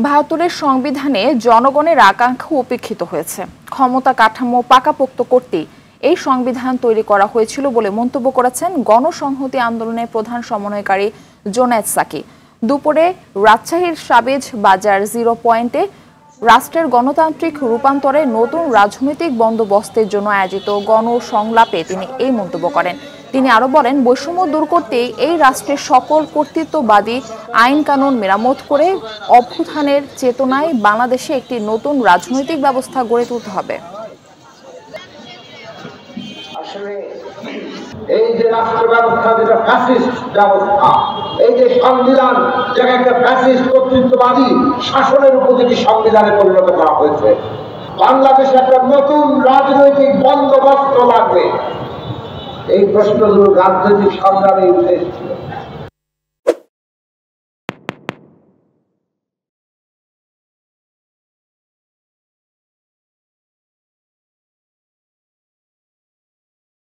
৭২-এর সংবিধানে জনগণের আকাঙ্ক্ষা উপেক্ষিত হয়েছে। ক্ষমতা কাঠামো পাকাপোক্ত করতেই এই সংবিধান তৈরি করা হয়েছিল বলে মন্তব্য করেছেন গণসংহতি আন্দোলনের প্রধান সমন্বয়কারী জোনায়েদ সাকি। দুপুরে রাজশাহীর সাবেজ বাজার 0 পয়েন্টে রাষ্ট্রের গণতান্ত্রিক রূপান্তরে নতুন রাজনৈতিক বন্দোবস্তের জন্য আয়োজিত গণসংলাপে তিনি এই মন্তব্য করেন। তিনি আরো বলেন, বৈষম্য দূর করতে এই রাষ্ট্রের সকল কর্তৃত্ববাদী আইন কানুন মেরামত করে অভ্যুত্থানের চেতনায় বাংলাদেশে একটি নতুন রাজনৈতিক ব্যবস্থা গড়ে তুলতে হবে। আসলে এই যে রাষ্ট্র ব্যবস্থা, যেটা ফ্যাসিস্ট ব্যবস্থা, এই যে সংবিধান, যেটা একটা ফ্যাসিস্ট কর্তৃত্ববাদী শাসনের উপযোগী সংবিধানে পরিণত করা হয়েছে, বাংলাদেশে একটা নতুন রাজনৈতিক বন্দোবস্ত লাগবে। এই প্রশ্নগুলো রাজনৈতিক সংগ্রামে উঠে এসেছিল।